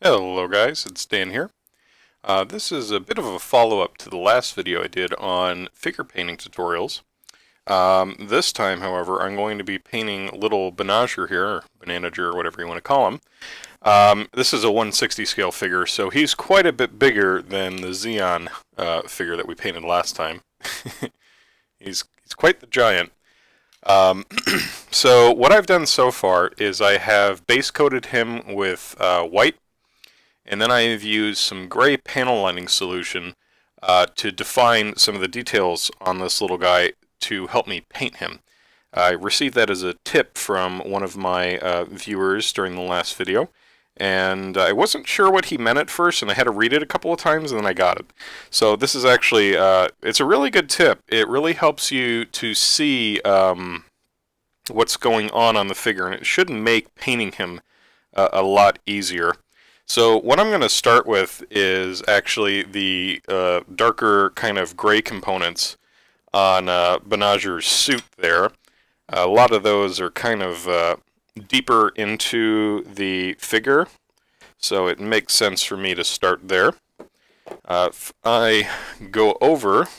Hello guys, it's Dan here. This is a bit of a follow-up to the last video I did on figure painting tutorials. This time, however, I'm going to be painting little Banagher here, or Bananager, or whatever you want to call him. This is a 1/60 scale figure, so he's quite a bit bigger than the Xeon figure that we painted last time. He's quite the giant. So what I've done so far is I have base coated him with white, and then I have used some gray panel lining solution to define some of the details on this little guy to help me paint him. I received that as a tip from one of my viewers during the last video, and I wasn't sure what he meant at first, and I had to read it a couple of times, and then I got it. So this is actually, it's a really good tip. It really helps you to see what's going on the figure, and it should make painting him a lot easier. So what I'm going to start with is actually the darker kind of gray components on Banagher's suit there. A lot of those are kind of deeper into the figure, so it makes sense for me to start there. If I go over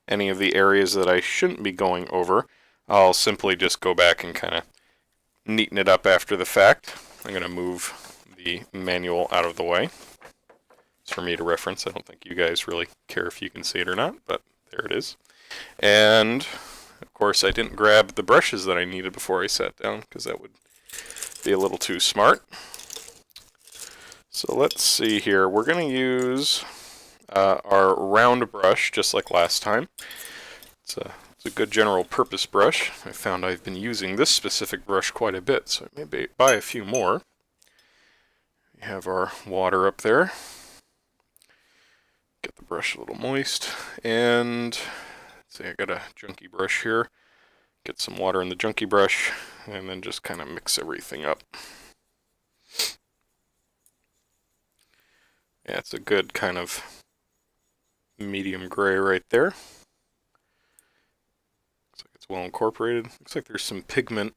any of the areas that I shouldn't be going over, I'll simply just go back and kind of neaten it up after the fact. I'm going to move the manual out of the way. It's for me to reference. I don't think you guys really care if you can see it or not, but there it is. And of course I didn't grab the brushes that I needed before I sat down because that would be a little too smart. So let's see here. We're going to use our round brush just like last time. It's a good general purpose brush. I found I've been using this specific brush quite a bit, so I may buy a few more. We have our water up there. Get the brush a little moist, and let's see, I got a junky brush here. Get some water in the junky brush, and then just kind of mix everything up. Yeah, it's a good kind of medium gray right there. Looks like it's well incorporated. Looks like there's some pigment.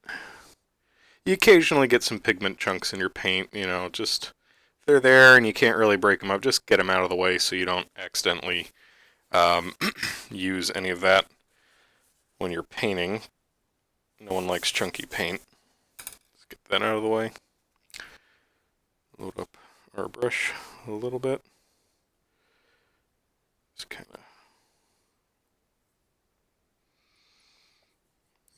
You occasionally get some pigment chunks in your paint, you know, just if they're there and you can't really break them up, just get them out of the way so you don't accidentally use any of that when you're painting. No one likes chunky paint. Let's get that out of the way. Load up our brush a little bit. Just kind of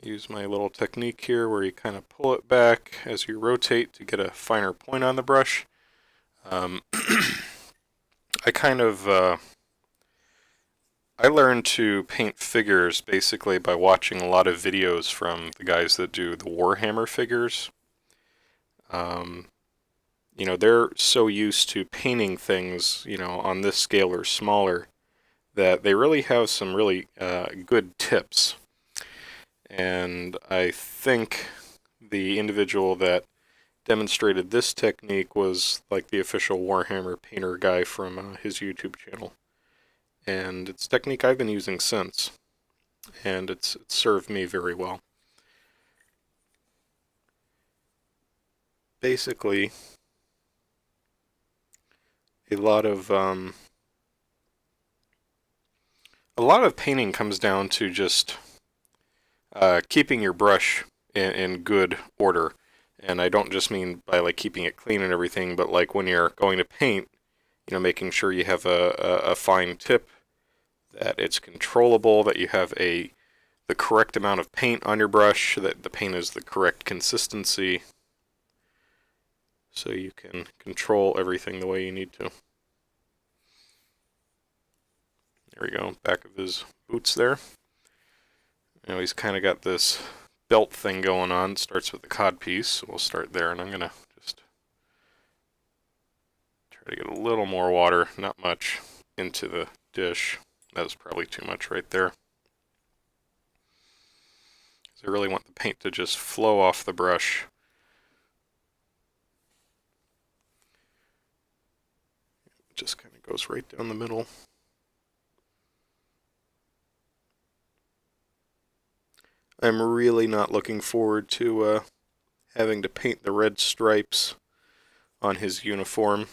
use my little technique here where you kind of pull it back as you rotate to get a finer point on the brush. I learned to paint figures basically by watching a lot of videos from the guys that do the Warhammer figures. You know, they're so used to painting things, you know, on this scale or smaller that they really have some really good tips. And I think the individual that demonstrated this technique was like the official Warhammer painter guy from his YouTube channel. And it's a technique I've been using since, and it's served me very well. Basically, a lot of painting comes down to just keeping your brush in good order. And I don't just mean by like keeping it clean and everything, but like when you're going to paint, you know, making sure you have a fine tip, that it's controllable, that you have the correct amount of paint on your brush, that the paint is the correct consistency, so you can control everything the way you need to. There we go, back of his boots there. You know, he's kind of got this belt thing going on. It starts with the codpiece, so we'll start there, and I'm going to just try to get a little more water, not much, into the dish. That was probably too much right there. I really want the paint to just flow off the brush. It just kind of goes right down the middle. I'm really not looking forward to having to paint the red stripes on his uniform.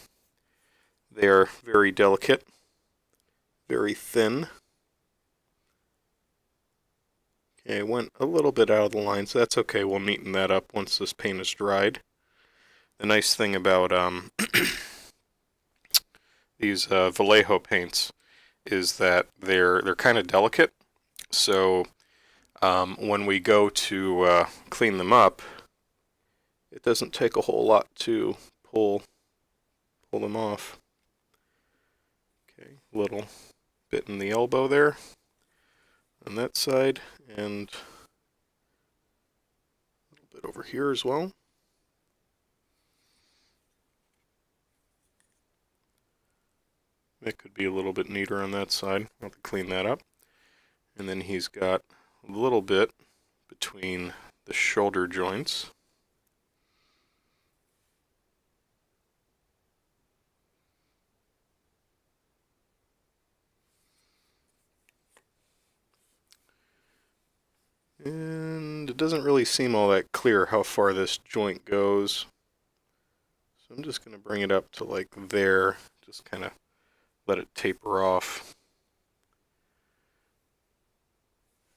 They are very delicate, very thin. Okay, went a little bit out of the line, so that's okay. We'll neaten that up once this paint is dried. The nice thing about these Vallejo paints is that they're kind of delicate. So when we go to clean them up, it doesn't take a whole lot to pull them off. Okay, a little bit in the elbow there on that side, and a little bit over here as well. It could be a little bit neater on that side. I'll have to clean that up. And then he's got a little bit between the shoulder joints. And it doesn't really seem all that clear how far this joint goes. So I'm just going to bring it up to like there, just kind of let it taper off.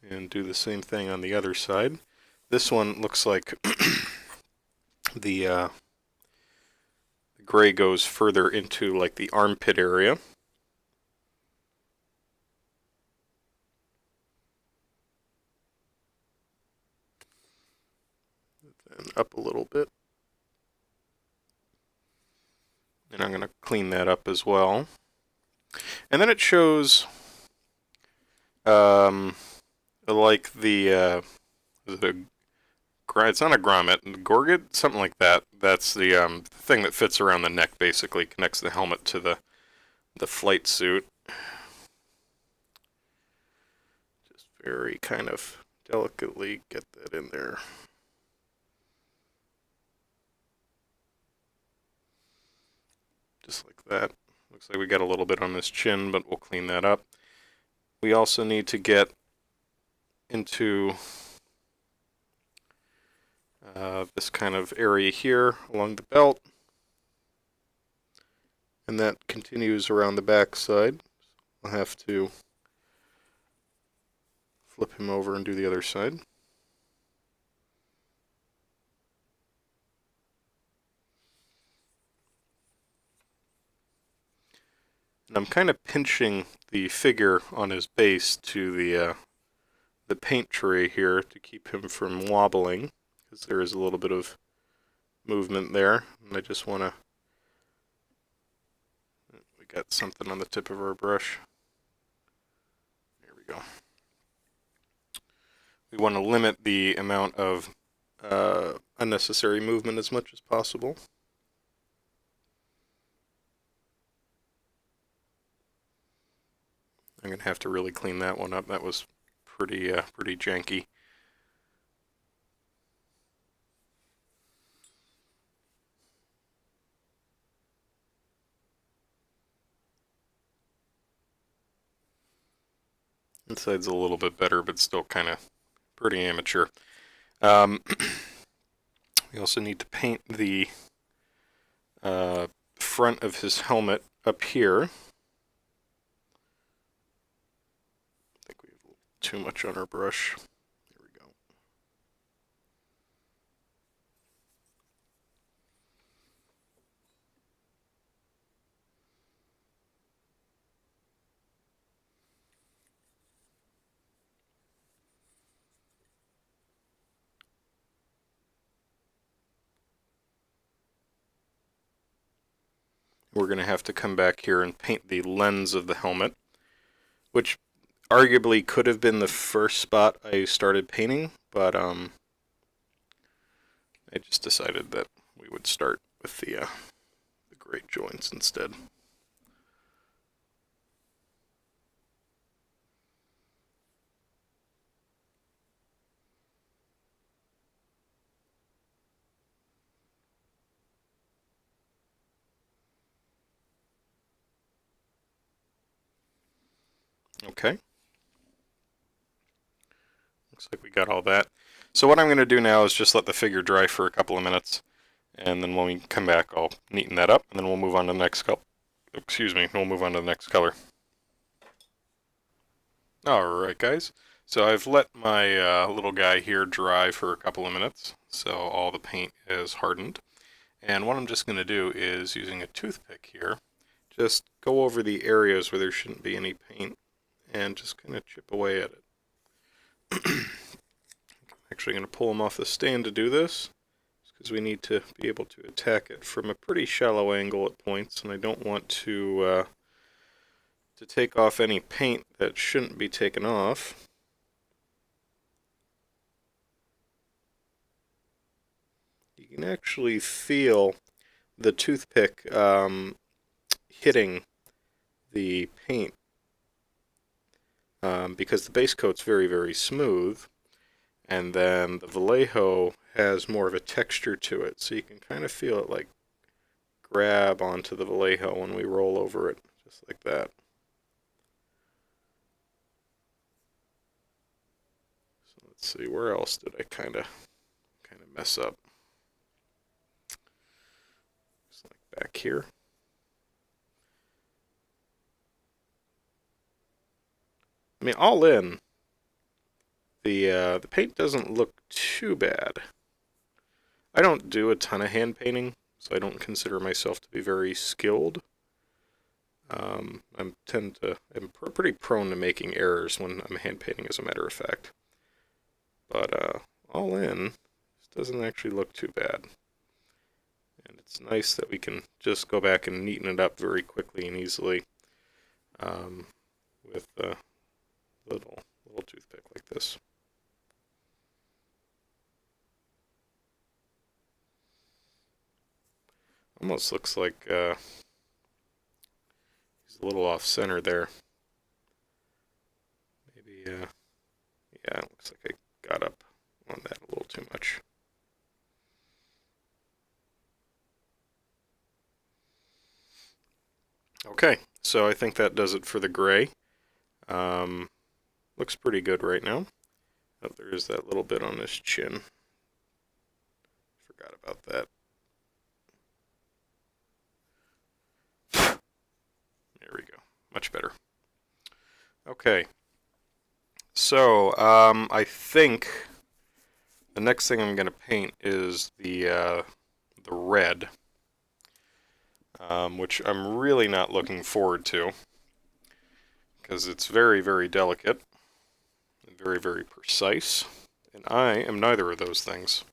And do the same thing on the other side. This one looks like the gray goes further into like the armpit area. And up a little bit. And I'm going to clean that up as well. And then it shows like it's not a grommet, gorget, something like that. That's the thing that fits around the neck, basically connects the helmet to the flight suit. Just very kind of delicately get that in there. Just like that. Looks like we got a little bit on this chin, but we'll clean that up. We also need to get into this kind of area here along the belt, and that continues around the back side. I'll have to flip him over and do the other side. And I'm kind of pinching the figure on his base to the paint tray here to keep him from wobbling, because there is a little bit of movement there, and I just want to, we got something on the tip of our brush. There we go. We want to limit the amount of unnecessary movement as much as possible. I'm going to have to really clean that one up. That was pretty janky. Inside's a little bit better, but still kind of pretty amateur. We also need to paint the front of his helmet up here. I think we have a little too much on our brush. There we go. We're going to have to come back here and paint the lens of the helmet, which arguably could have been the first spot I started painting, but I just decided that we would start with the great joints instead. Okay. Looks like we got all that. So what I'm going to do now is just let the figure dry for a couple of minutes, And then when we come back, I'll neaten that up, and then we'll move on to the next color. Excuse me, we'll move on to the next color. Alright guys, so I've let my little guy here dry for a couple of minutes, so all the paint is hardened. And what I'm just going to do is, using a toothpick here, just go over the areas where there shouldn't be any paint and just kind of chip away at it. I'm actually going to pull them off the stand to do this, because we need to be able to attack it from a pretty shallow angle at points, and I don't want to take off any paint that shouldn't be taken off. You can actually feel the toothpick hitting the paint because the base coat's very, very smooth, and then the Vallejo has more of a texture to it, so you can kind of feel it like grab onto the Vallejo when we roll over it, just like that. So let's see, where else did I kind of mess up? Just like back here. I mean, all in, the paint doesn't look too bad. I don't do a ton of hand painting, so I don't consider myself to be very skilled. I'm pretty prone to making errors when I'm hand painting, as a matter of fact. But all in, this doesn't actually look too bad. And it's nice that we can just go back and neaten it up very quickly and easily with a little toothpick like this. Almost looks like he's a little off center there. Maybe, yeah, it looks like I got up on that a little too much. Okay, so I think that does it for the gray. Looks pretty good right now. Oh, there is that little bit on his chin. Forgot about that. There we go. Much better. Okay. So, I think the next thing I'm going to paint is the red, which I'm really not looking forward to, because it's very, very delicate and very, very precise, and I am neither of those things.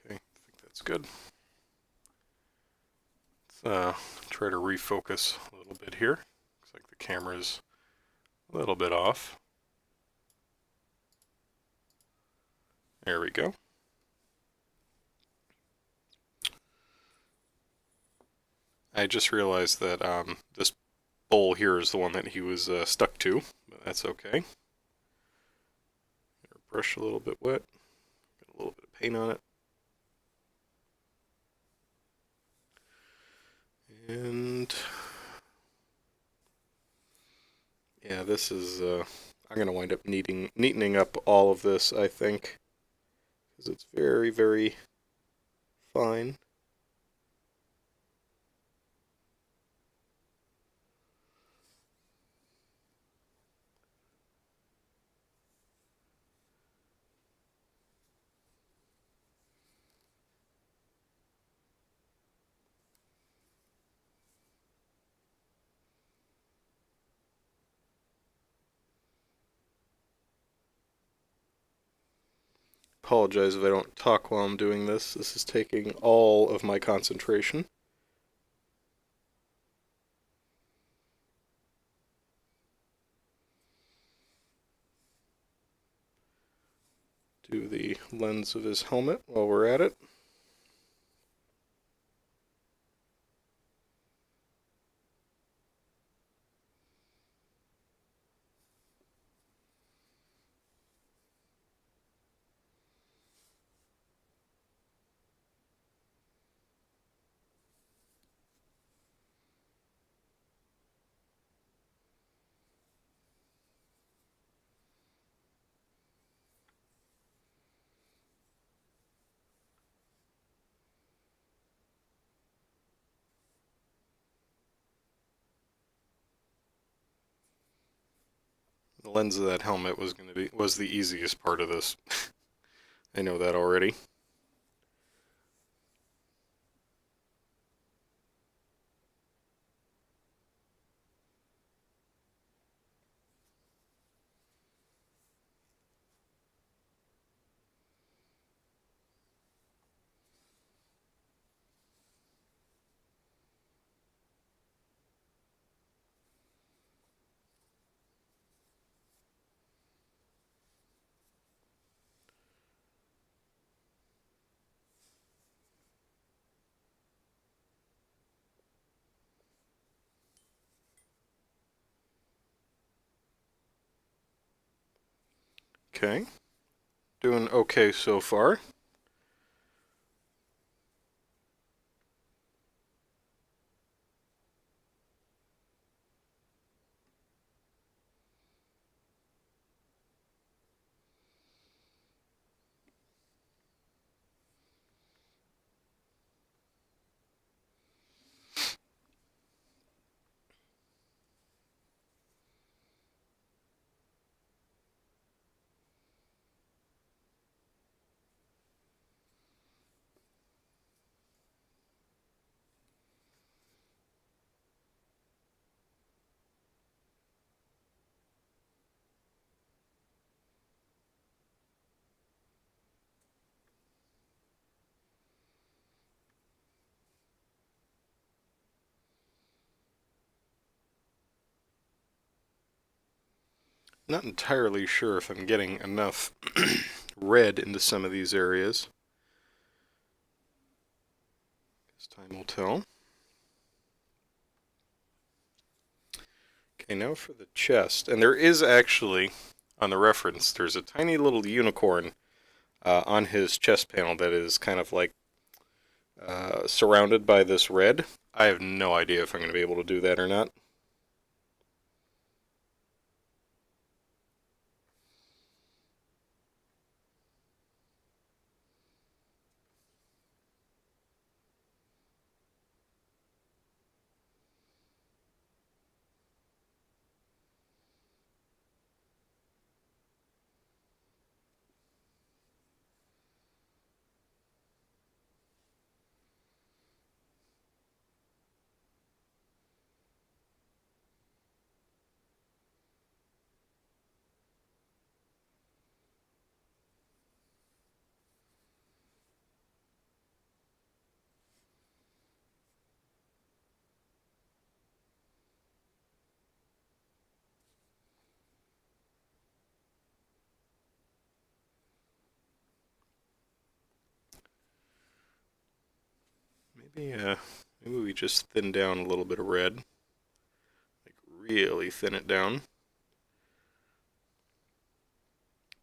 Okay, I think that's good. Let's try to refocus a little bit here. Looks like the camera's a little bit off. There we go. I just realized that this bowl here is the one that he was stuck to, but that's okay. Brush a little bit wet, get a little bit of paint on it. And yeah, this is, I'm going to wind up neatening up all of this, I think, because it's very, very fine. Apologize if I don't talk while I'm doing this. This is taking all of my concentration. Do the lens of his helmet while we're at it. The lens of that helmet was the easiest part of this. I know that already. Okay, doing okay so far. Not entirely sure if I'm getting enough red into some of these areas. Guess time will tell. Okay, now for the chest. And there is actually, on the reference, there's a tiny little unicorn on his chest panel that is kind of like surrounded by this red. I have no idea if I'm going to be able to do that or not. Maybe we just thin down a little bit of red. Like really thin it down.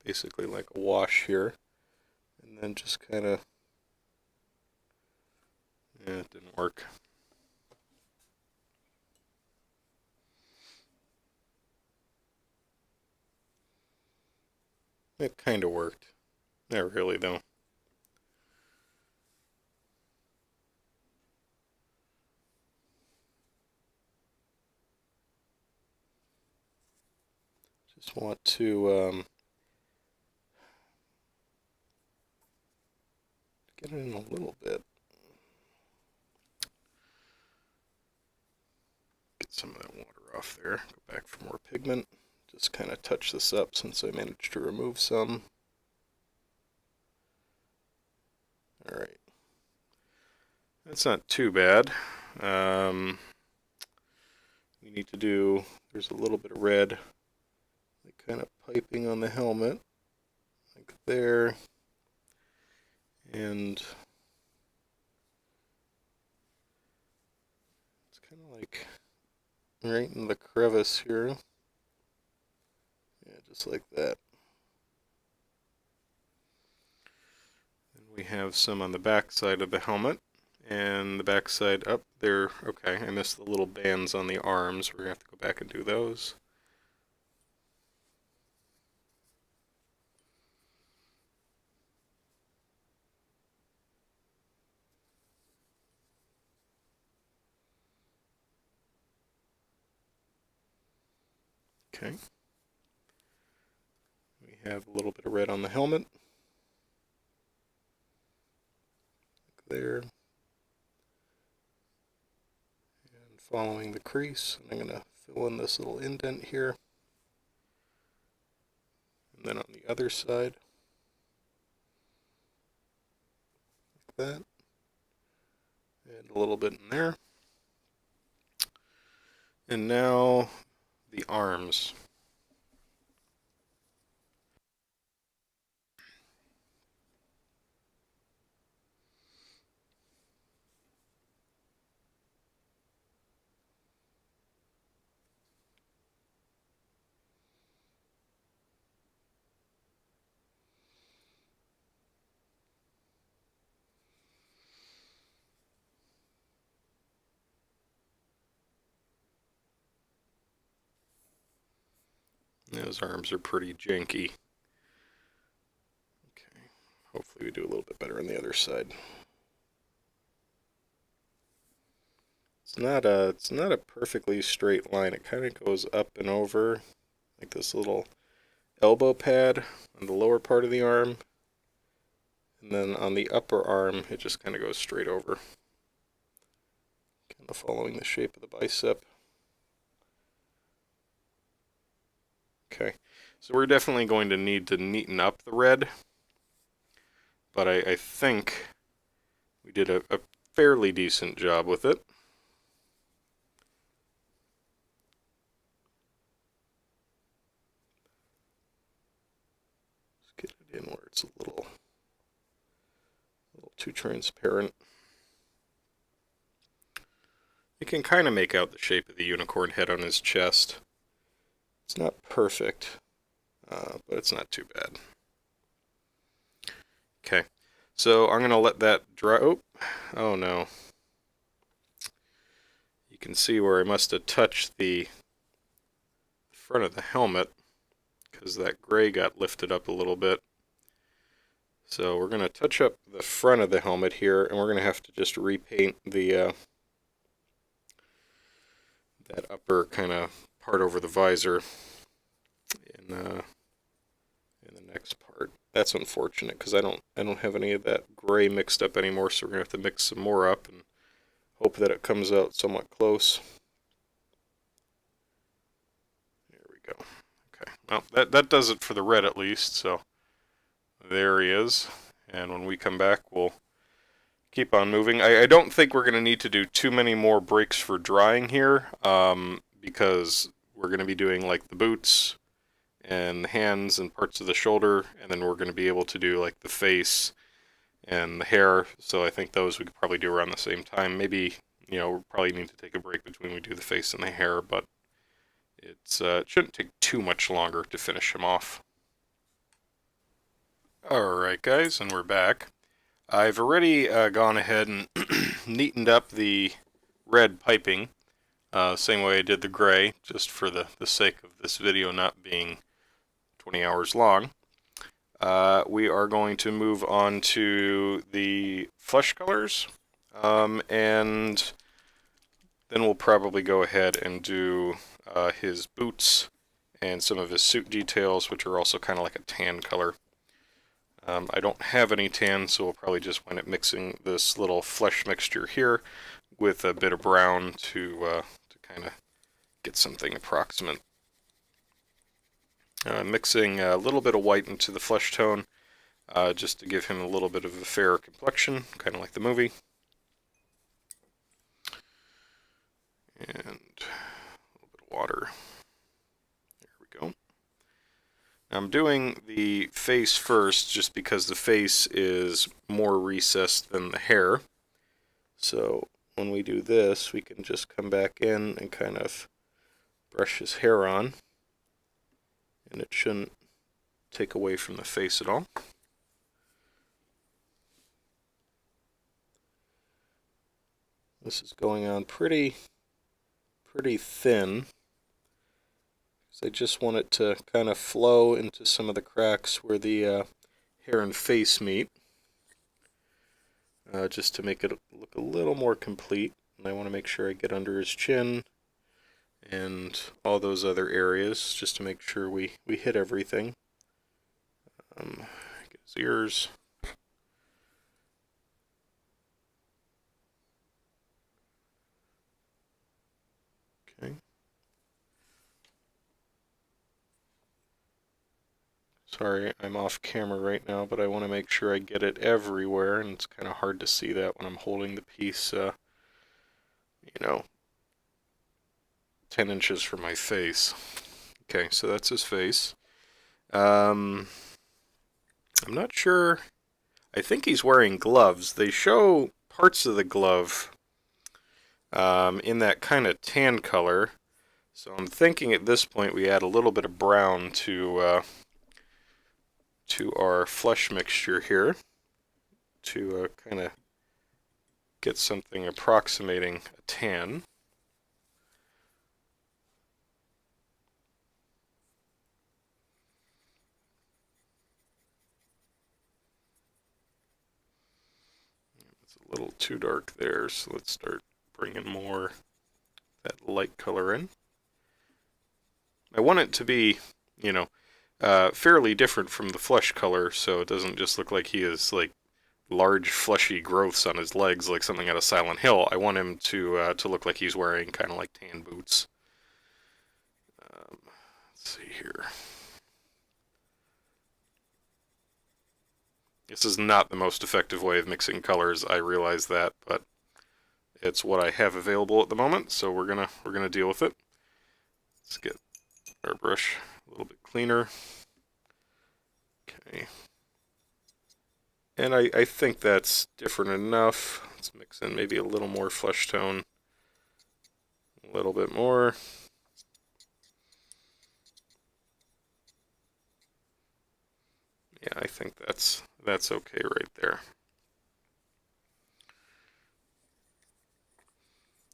Basically like a wash here. And then just kind of... Yeah, it didn't work. It kind of worked. Not really, though. Just want to get it in a little bit. Get some of that water off there. Go back for more pigment. Just kind of touch this up since I managed to remove some. Alright. That's not too bad. We need to do, there's a little bit of red, like kind of piping on the helmet, like there. And it's kind of like right in the crevice here. Yeah, just like that. And we have some on the back side of the helmet. And the back side up there. Okay, I missed the little bands on the arms. We're going to have to go back and do those. Okay. We have a little bit of red on the helmet. There. And following the crease, I'm going to fill in this little indent here. And then on the other side, like that. And a little bit in there. And now the arms. Those arms are pretty janky. Okay, hopefully we do a little bit better on the other side. It's not a perfectly straight line. It kind of goes up and over, like this little elbow pad on the lower part of the arm. And then on the upper arm, it just kind of goes straight over. Kind of following the shape of the bicep. Okay, so we're definitely going to need to neaten up the red, but I think we did a fairly decent job with it. Let's get it in where it's a little too transparent. You can kind of make out the shape of the unicorn head on his chest. It's not perfect, but it's not too bad. Okay, so I'm going to let that dry. Oh no. You can see where I must have touched the front of the helmet because that gray got lifted up a little bit. So we're going to touch up the front of the helmet here, and we're going to have to just repaint the that upper kind of part over the visor in the next part. That's unfortunate because I don't have any of that gray mixed up anymore, so we're going to have to mix some more up and hope that it comes out somewhat close. There we go. Okay, well that does it for the red at least, so there he is. And when we come back, we'll keep on moving. I don't think we're going to need to do too many more breaks for drying here, because we're going to be doing like the boots and the hands and parts of the shoulder, and then we're going to be able to do like the face and the hair. So I think those we could probably do around the same time. Maybe, we'll probably need to take a break between we do the face and the hair, but it shouldn't take too much longer to finish him off. Alright guys, and we're back. I've already gone ahead and neatened up the red piping, same way I did the gray, just for the sake of this video not being 20 hours long. We are going to move on to the flesh colors, and then we'll probably go ahead and do his boots and some of his suit details, which are also kind of like a tan color. I don't have any tan, so we'll probably just wind up mixing this little flesh mixture here with a bit of brown to kind of get something approximate. Mixing a little bit of white into the flesh tone, just to give him a little bit of a fairer complexion, kind of like the movie. And a little bit of water. There we go. I'm doing the face first just because the face is more recessed than the hair. So when we do this, we can just come back in and kind of brush his hair on. And it shouldn't take away from the face at all. This is going on pretty thin. I just want it to kind of flow into some of the cracks where the hair and face meet, just to make it look a little more complete. And I want to make sure I get under his chin and all those other areas, just to make sure we hit everything. Get his ears. Okay. Sorry, I'm off camera right now, but I want to make sure I get it everywhere, and it's kind of hard to see that when I'm holding the piece, 10 inches from my face. Okay, so that's his face. I'm not sure. I think he's wearing gloves. They show parts of the glove in that kind of tan color. So I'm thinking at this point we add a little bit of brown to our flesh mixture here to kind of get something approximating a tan. It's a little too dark there, so let's start bringing more that light color in. I want it to be, fairly different from the flesh color, so it doesn't just look like he has like large fleshy growths on his legs like something out of Silent Hill. I want him to look like he's wearing kind of like tan boots. Let's see here. This is not the most effective way of mixing colors, I realize that, but it's what I have available at the moment, so we're gonna deal with it. Let's get our brush a little bit cleaner. Okay. And I think that's different enough. Let's mix in maybe a little more flesh tone. A little bit more. Yeah, I think that's okay right there.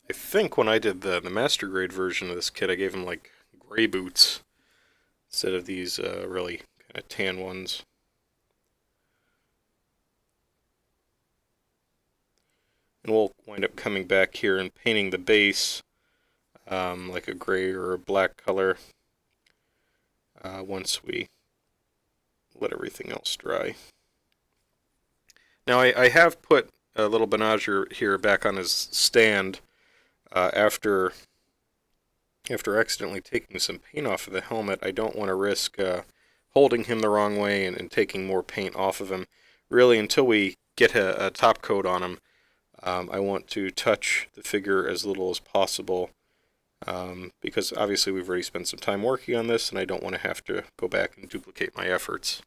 I think when I did the master grade version of this kit, I gave him like gray boots instead of these really kind of tan ones. And we'll wind up coming back here and painting the base like a gray or a black color once we let everything else dry. Now I have put a little Banagher here back on his stand after accidentally taking some paint off of the helmet. I don't want to risk holding him the wrong way and taking more paint off of him. Really, until we get a top coat on him, I want to touch the figure as little as possible because obviously we've already spent some time working on this and I don't want to have to go back and duplicate my efforts.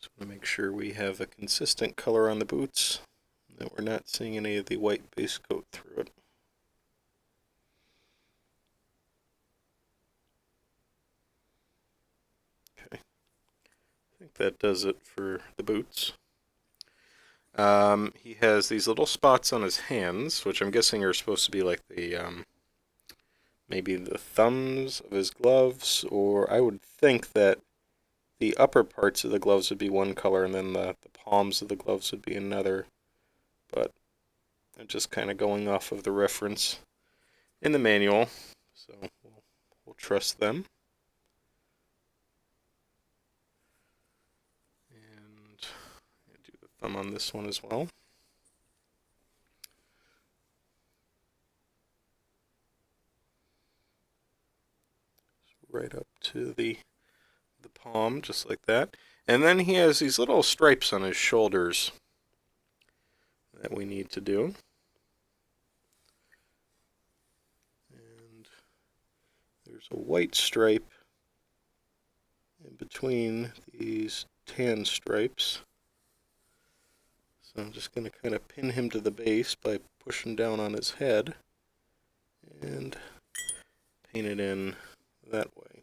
Just want to make sure we have a consistent color on the boots, that we're not seeing any of the white base coat through it. Okay, I think that does it for the boots. He has these little spots on his hands, which I'm guessing are supposed to be like the maybe the thumbs of his gloves, or I would think that the upper parts of the gloves would be one color and then the palms of the gloves would be another, but I'm just kind of going off of the reference in the manual, so we'll trust them. And do the thumb on this one as well. Right up to the palm, just like that. And then he has these little stripes on his shoulders that we need to do. And there's a white stripe in between these tan stripes. So I'm just going to kind of pin him to the base by pushing down on his head and paint it in that way.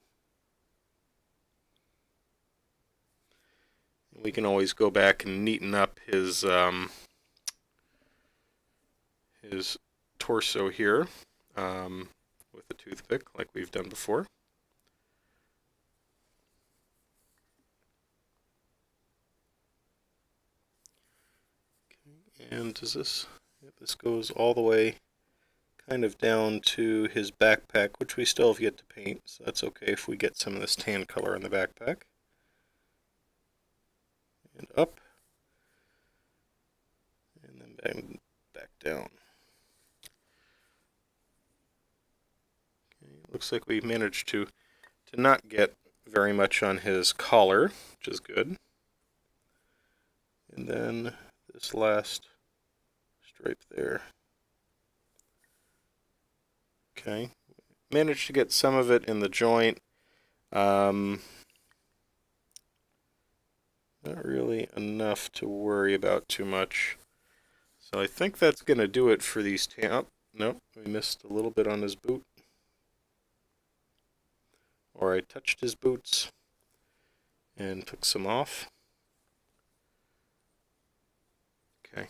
We can always go back and neaten up his torso here with a toothpick like we've done before. Okay, and does this goes all the way kind of down to his backpack, which we still have yet to paint, so that's okay if we get some of this tan color on the backpack. And up, and then back down. Okay, looks like we managed to not get very much on his collar, which is good. And then this last stripe there. Okay, managed to get some of it in the joint. Not really enough to worry about too much. So I think that's going to do it for these oh, no, we missed a little bit on his boot. Or I touched his boots and took some off. Okay.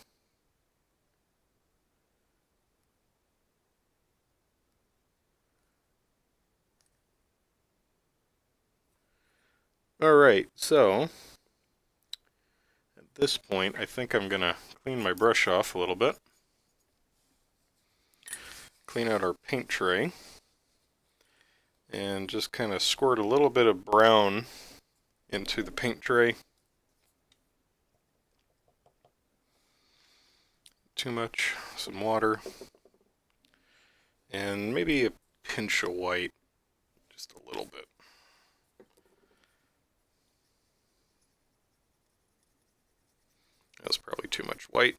Alright, so at this point I think I'm going to clean my brush off a little bit. Clean out our paint tray. And just kind of squirt a little bit of brown into the paint tray. Too much, some water, and maybe a pinch of white, just a little bit. That's probably too much white.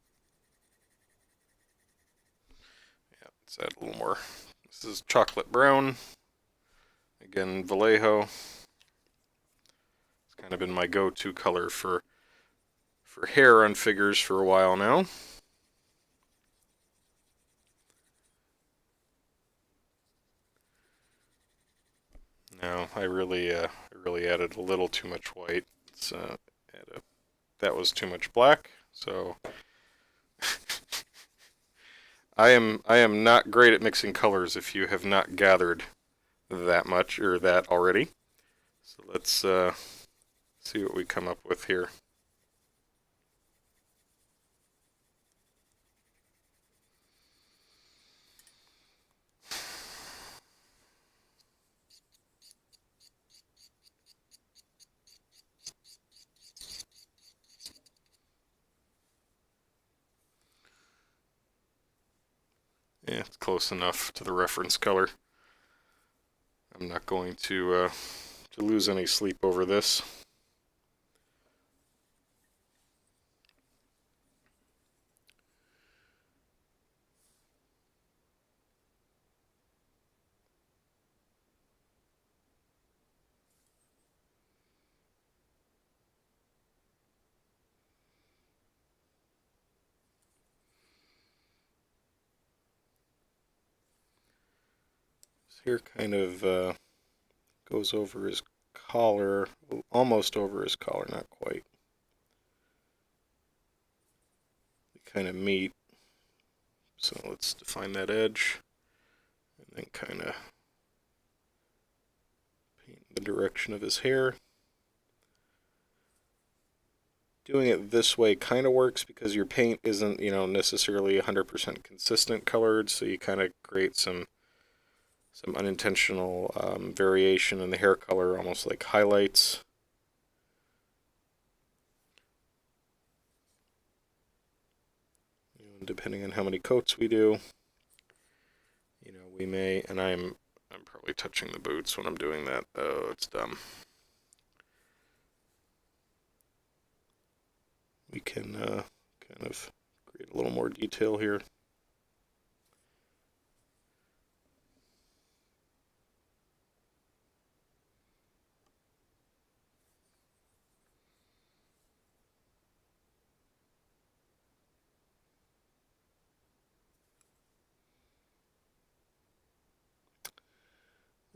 Yeah, let's add a little more. This is chocolate brown. Again, Vallejo. It's kind of been my go-to color for hair on figures for a while now. No, I really added a little too much white. That was too much black. So I am not great at mixing colors. If you have not gathered that much or that already, so let's see what we come up with here. Yeah, it's close enough to the reference color. I'm not going to lose any sleep over this. This here kind of goes over his collar, almost over his collar, not quite. They kind of meet. So let's define that edge, and then kind of paint the direction of his hair. Doing it this way kind of works because your paint isn't, necessarily 100% consistent colored, so you kind of create some unintentional variation in the hair color, almost like highlights. Depending on how many coats we do, we may, and I'm probably touching the boots when I'm doing that. Oh, it's dumb. We can kind of create a little more detail here.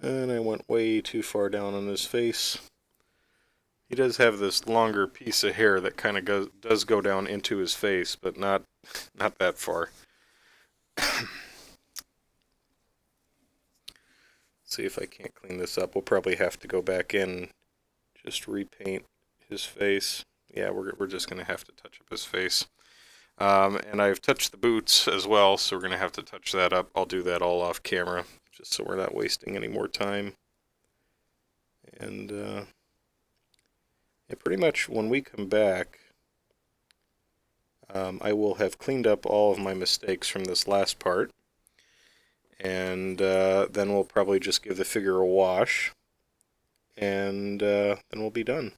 And I went way too far down on his face. He does have this longer piece of hair that kind of does go down into his face, but not that far. See if I can't clean this up. We'll probably have to go back in, just repaint his face. Yeah, we're just gonna have to touch up his face. And I've touched the boots as well, so we're gonna have to touch that up. I'll do that all off camera, just so we're not wasting any more time. And yeah, pretty much when we come back, I will have cleaned up all of my mistakes from this last part. And then we'll probably just give the figure a wash, and then we'll be done.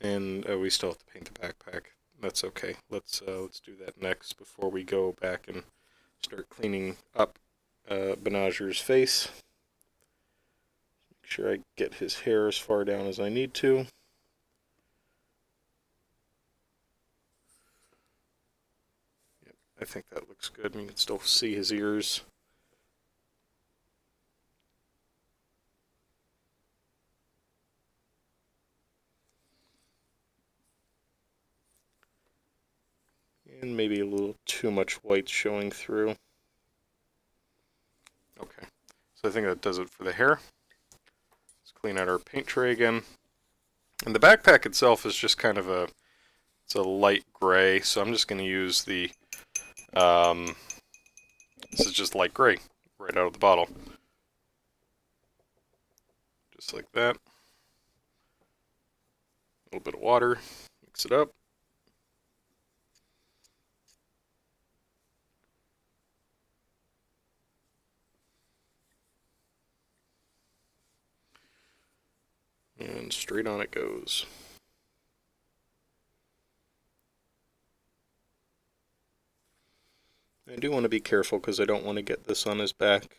And we still have to paint the backpack. That's okay. Let's do that next before we go back and start cleaning up Banagher's face. Make sure I get his hair as far down as I need to. Yep, I think that looks good. You can still see his ears. And maybe a little too much white showing through. Okay, so I think that does it for the hair. Let's clean out our paint tray again. And the backpack itself is just kind of it's a light gray, so I'm just going to use the, this is just light gray, right out of the bottle. Just like that. A little bit of water, mix it up. And straight on it goes. I do want to be careful because I don't want to get this on his back.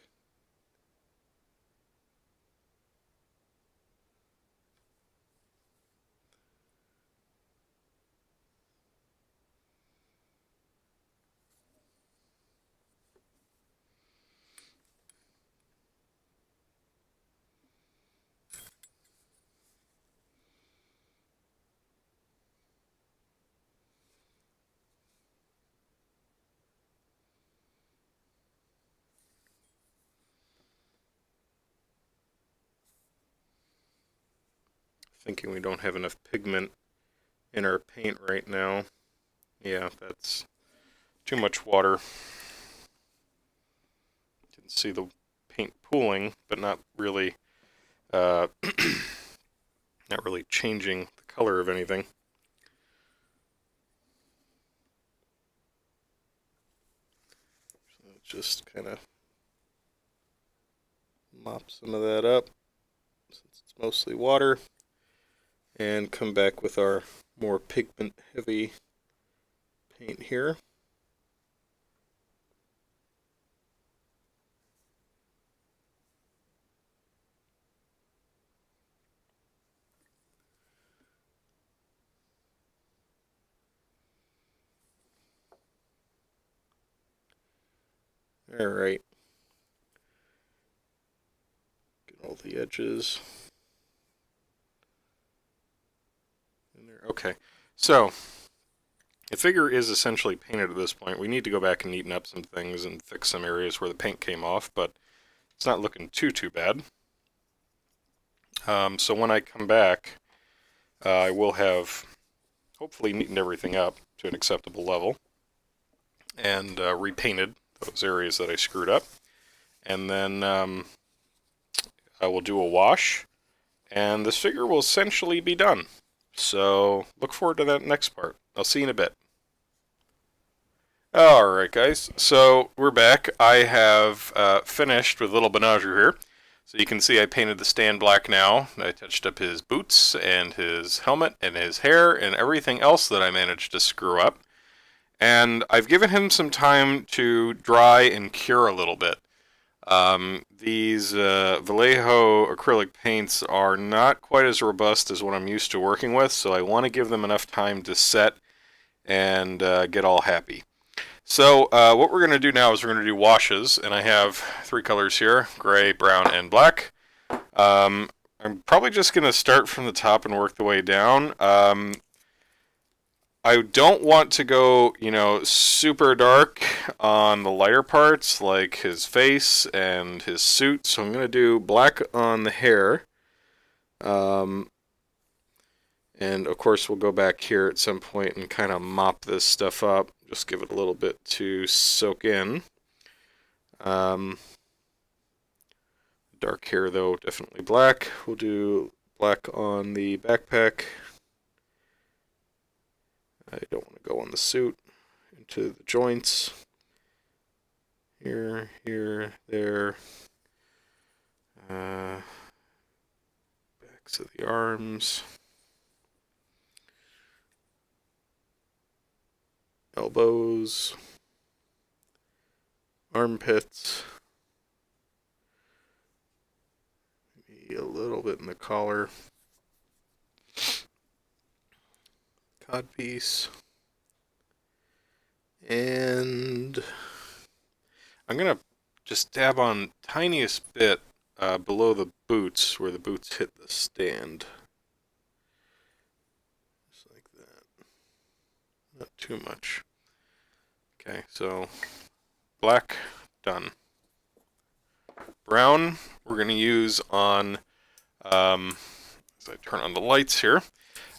Thinking we don't have enough pigment in our paint right now. Yeah, that's too much water. Can see the paint pooling, but not really, not really changing the color of anything. So just kind of mop some of that up, since it's mostly water. And come back with our more pigment heavy paint here. All right. Get all the edges. Okay, so the figure is essentially painted at this point. We need to go back and neaten up some things and fix some areas where the paint came off, but it's not looking too bad. So when I come back, I will have hopefully neatened everything up to an acceptable level and repainted those areas that I screwed up. And then I will do a wash, and this figure will essentially be done. So look forward to that next part. I'll see you in a bit. Alright guys, so we're back. I have finished with little Banagher here. So you can see I painted the stand black now. I touched up his boots and his helmet and his hair and everything else that I managed to screw up. And I've given him some time to dry and cure a little bit. These Vallejo acrylic paints are not quite as robust as what I'm used to working with, so I want to give them enough time to set and get all happy. So what we're going to do now is we're going to do washes, and I have three colors here: gray, brown, and black. I'm probably just going to start from the top and work the way down. I don't want to go, super dark on the lighter parts like his face and his suit, so I'm going to do black on the hair. And of course we'll go back here at some point and kind of mop this stuff up. Just give it a little bit to soak in. Dark hair though, definitely black. We'll do black on the backpack. I don't want to go on the suit, into the joints. Here, there. Backs of the arms. Elbows. Armpits. Maybe a little bit in the collar. Codpiece. And I'm going to just dab on tiniest bit below the boots, where the boots hit the stand. Just like that. Not too much. Okay, so black, done. Brown, we're going to use on, as I turn on the lights here,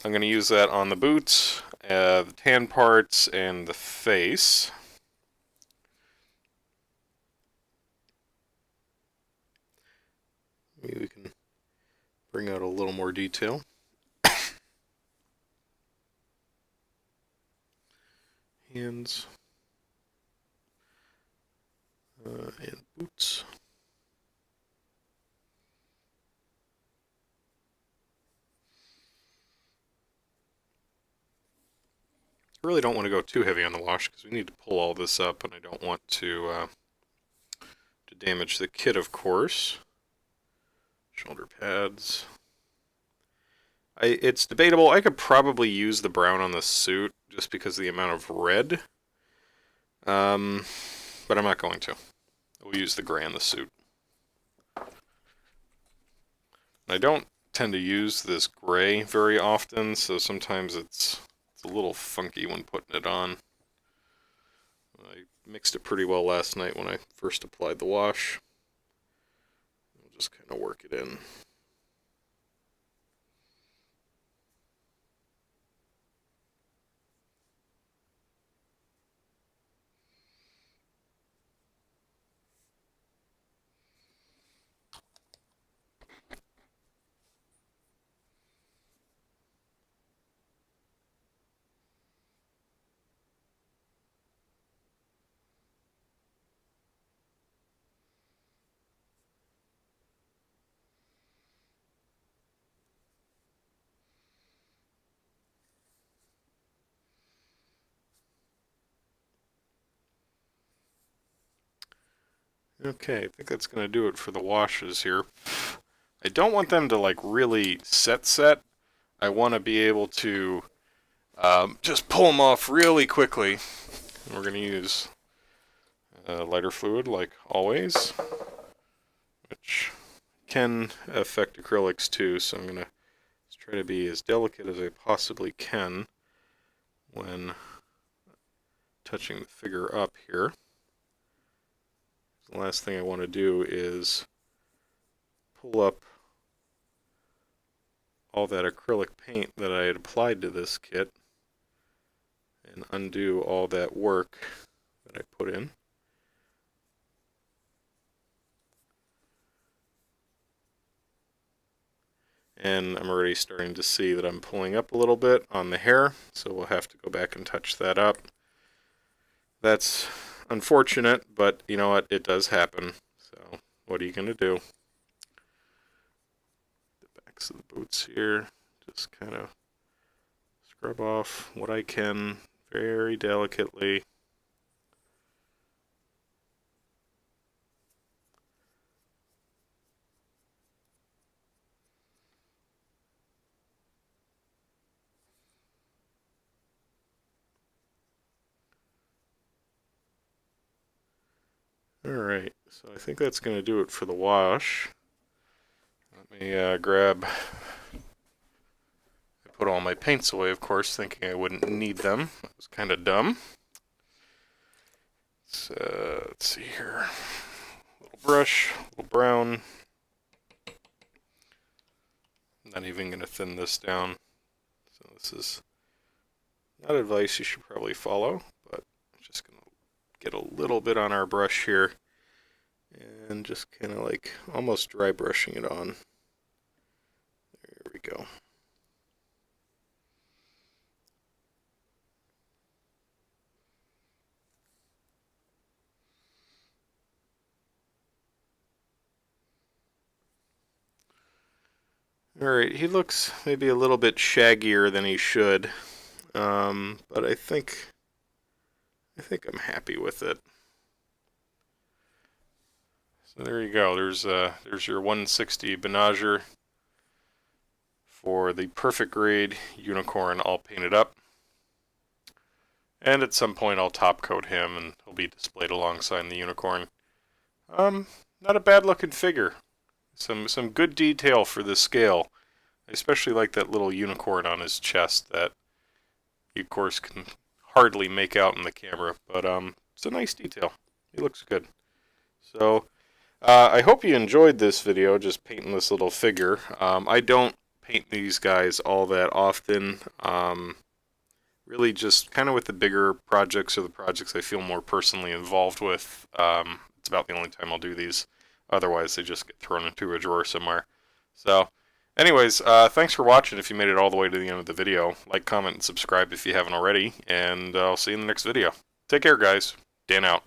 I'm going to use that on the boots, the tan parts, and the face. Maybe we can bring out a little more detail. Hands. And boots. I really don't want to go too heavy on the wash because we need to pull all this up, and I don't want to damage the kit, of course. Shoulder pads. It's debatable. I could probably use the brown on the suit just because of the amount of red. But I'm not going to. We'll use the gray on the suit. I don't tend to use this gray very often, so sometimes it's a little funky when putting it on. I mixed it pretty well last night when I first applied the wash. We'll just kind of work it in. Okay, I think that's going to do it for the washes here. I don't want them to like really set. I want to be able to just pull them off really quickly. And we're going to use lighter fluid like always, which can affect acrylics too, so I'm going to try to be as delicate as I possibly can when touching the figure up here. The last thing I want to do is pull up all that acrylic paint that I had applied to this kit and undo all that work that I put in. And I'm already starting to see that I'm pulling up a little bit on the hair, so we'll have to go back and touch that up. That's unfortunate, but you know what, it does happen. So what are you going to do? The backs of the boots here, just kind of scrub off what I can very delicately. Alright, so I think that's going to do it for the wash. Let me grab... I put all my paints away, of course, thinking I wouldn't need them. That was kind of dumb. So, let's see here. Little brush, little brown. I'm not even going to thin this down. So this is not advice you should probably follow, but I'm just going to get a little bit on our brush here and just kind of like almost dry brushing it on. There we go. Alright, he looks maybe a little bit shaggier than he should, but I think I'm happy with it. So there you go. There's your 160 Banagher for the perfect grade unicorn all painted up. And at some point I'll top coat him and he'll be displayed alongside the unicorn. Not a bad looking figure. Some good detail for this scale. I especially like that little unicorn on his chest that you of course can hardly make out in the camera, but it's a nice detail. He looks good. So I hope you enjoyed this video, just painting this little figure. I don't paint these guys all that often. Really just kind of with the bigger projects or the projects I feel more personally involved with. It's about the only time I'll do these. Otherwise, they just get thrown into a drawer somewhere. So, anyways, thanks for watching if you made it all the way to the end of the video. Like, comment, and subscribe if you haven't already. And I'll see you in the next video. Take care, guys. Dan out.